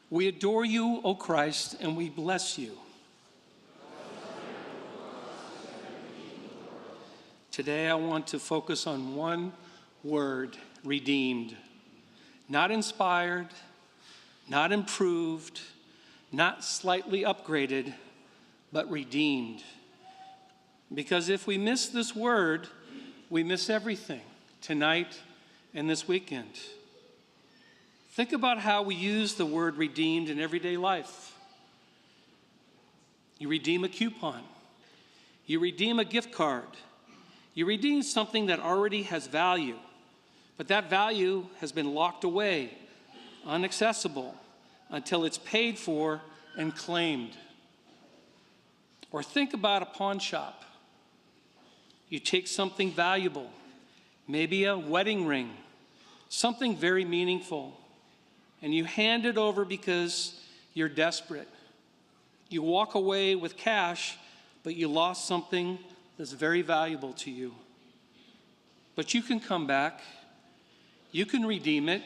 We adore you, O Christ, and we bless you. Today I want to focus on one word, redeemed. Not inspired, not improved, not slightly upgraded, but redeemed. Because if we miss this word, we miss everything tonight and this weekend. Think about how we use the word redeemed in everyday life. You redeem a coupon. You redeem a gift card. You redeem something that already has value, but that value has been locked away, inaccessible, until it's paid for and claimed. Or think about a pawn shop. You take something valuable, maybe a wedding ring, something very meaningful, and you hand it over because you're desperate. You walk away with cash, but you lost something that's very valuable to you. But you can come back. You can redeem it,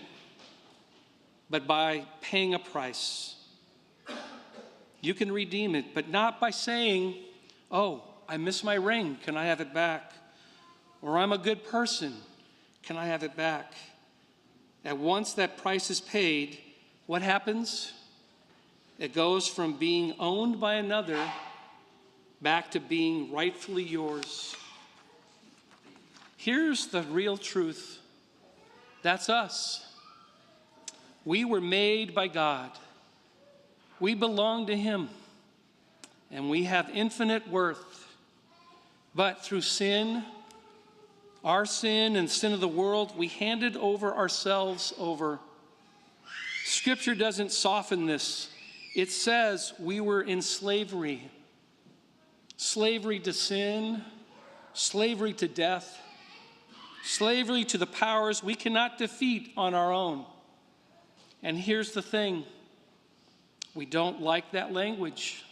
but by paying a price. You can redeem it, but not by saying, oh, I miss my ring, can I have it back? Or I'm a good person, can I have it back? And once that price is paid, what happens? It goes from being owned by another back to being rightfully yours. Here's the real truth. That's us. We were made by God. We belong to Him. And we have infinite worth. But through sin, our sin and sin of the world, we handed ourselves over. Scripture doesn't soften this. It says we were in slavery. Slavery to sin, slavery to death, slavery to the powers we cannot defeat on our own. And here's the thing. We don't like that language.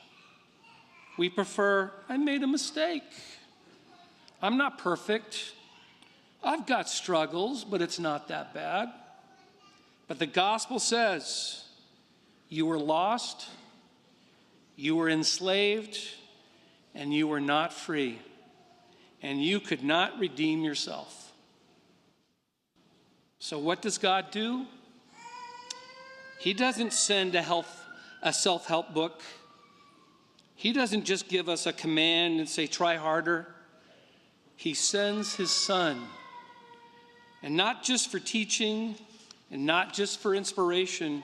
We prefer, I made a mistake. I'm not perfect. I've got struggles, but it's not that bad. But the gospel says you were lost, you were enslaved, and you were not free. And you could not redeem yourself. So what does God do? He doesn't send a self-help book. He doesn't just give us a command and say, try harder. He sends His Son. And not just for teaching, and not just for inspiration,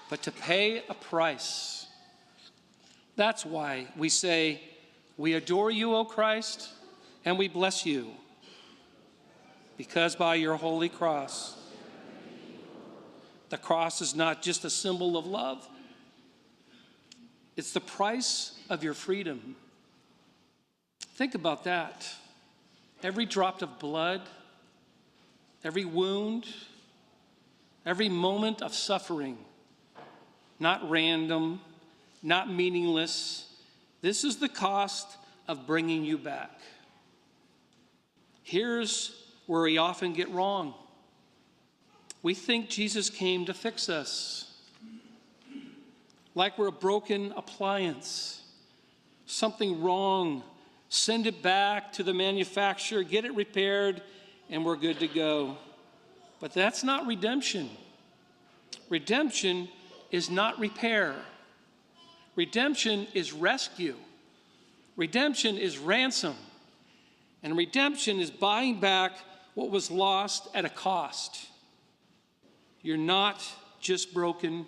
but to pay a price. That's why we say, we adore you, O Christ, and we bless you. Because by your holy cross, the cross is not just a symbol of love. It's the price of your freedom. Think about that. Every drop of blood, every wound, every moment of suffering, not random, not meaningless. This is the cost of bringing you back. Here's where we often get wrong. We think Jesus came to fix us, like we're a broken appliance, something wrong. Send it back to the manufacturer, get it repaired, and we're good to go. But that's not redemption. Redemption is not repair. Redemption is rescue. Redemption is ransom. And redemption is buying back what was lost at a cost. You're not just broken,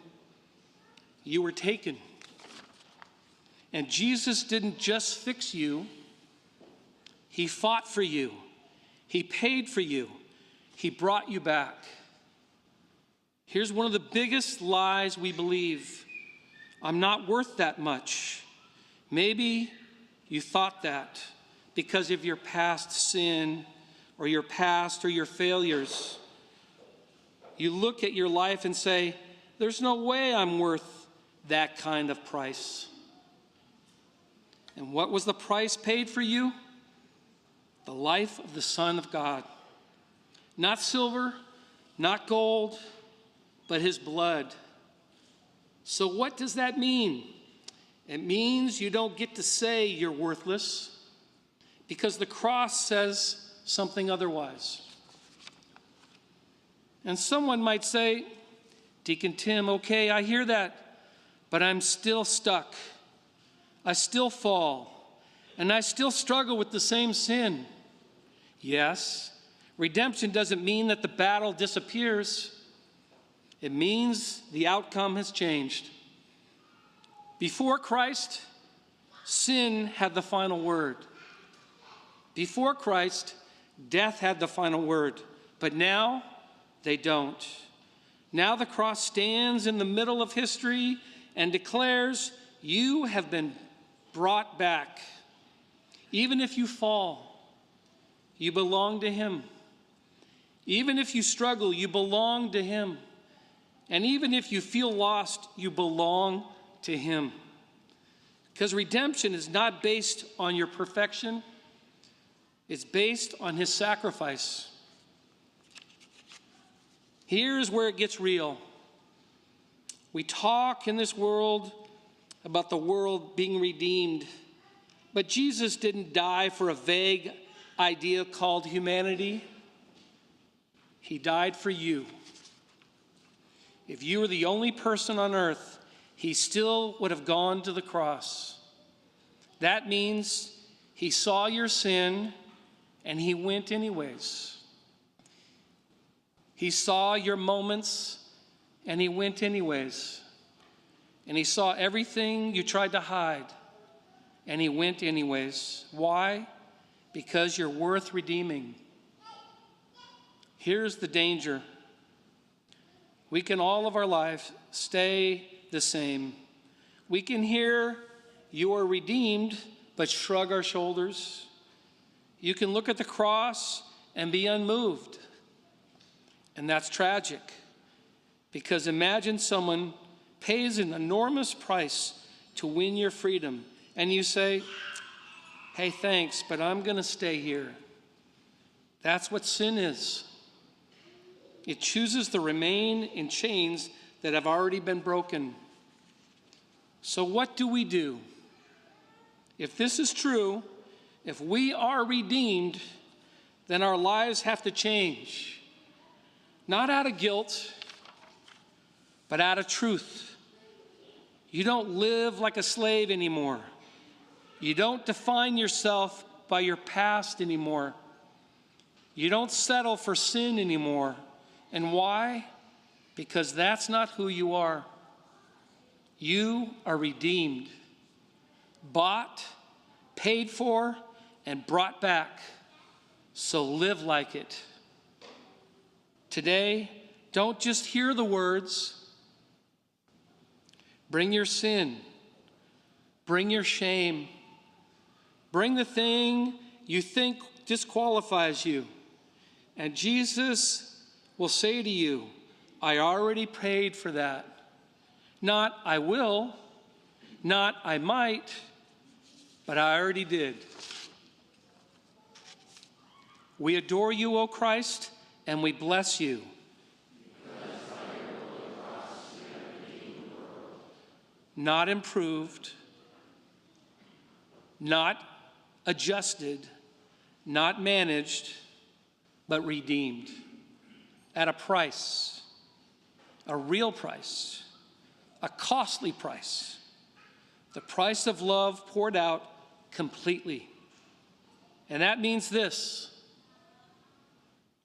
you were taken. And Jesus didn't just fix you, He fought for you. He paid for you. He brought you back. Here's one of the biggest lies we believe. I'm not worth that much. Maybe you thought that because of your past sin or your past or your failures. You look at your life and say, there's no way I'm worth that kind of price. And what was the price paid for you? The life of the Son of God. Not silver, not gold, but His blood. So what does that mean? It means you don't get to say you're worthless because the cross says something otherwise. And someone might say, Deacon Tim, okay, I hear that, but I'm still stuck. I still fall, and I still struggle with the same sin. Yes, redemption doesn't mean that the battle disappears. It means the outcome has changed. Before Christ, sin had the final word. Before Christ, death had the final word. But now, they don't. Now the cross stands in the middle of history and declares, you have been brought back. Even if you fall, you belong to him. Even if you struggle, you belong to him. And even if you feel lost, you belong to him. Because redemption is not based on your perfection. It's based on his sacrifice. Here's where it gets real. We talk in this world about the world being redeemed, but Jesus didn't die for a vague idea called humanity. He died for you. If you were the only person on earth, he still would have gone to the cross. That means he saw your sin and he went anyways. He saw your moments and he went anyways. And he saw everything you tried to hide and he went anyways. Why? Because you're worth redeeming. Here's the danger. We can all of our life stay the same. We can hear you are redeemed, but shrug our shoulders. You can look at the cross and be unmoved. And that's tragic. Because imagine someone pays an enormous price to win your freedom. And you say, hey, thanks, but I'm going to stay here. That's what sin is. It chooses to remain in chains that have already been broken. So what do we do? If this is true, if we are redeemed, then our lives have to change. Not out of guilt, but out of truth. You don't live like a slave anymore. You don't define yourself by your past anymore. You don't settle for sin anymore. And why? Because that's not who you are. You are redeemed, bought, paid for, and brought back. So live like it. Today, don't just hear the words. Bring your sin. Bring your shame. Bring the thing you think disqualifies you. And Jesus will say to you, I already paid for that. Not I will, not I might, but I already did. We adore you, O Christ, and we bless you. Not improved, not adjusted, not managed, but redeemed at a price, a real price, a costly price, the price of love poured out completely. And that means this: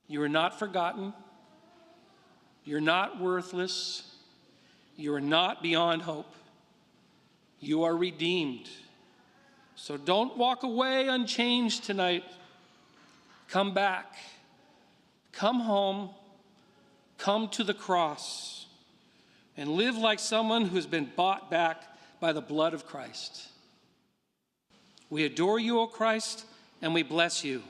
you are not forgotten, you're not worthless, you are not beyond hope. You are redeemed. So don't walk away unchanged tonight. Come back. Come home. Come to the cross. And live like someone who's been bought back by the blood of Christ. We adore you, O Christ, and we bless you.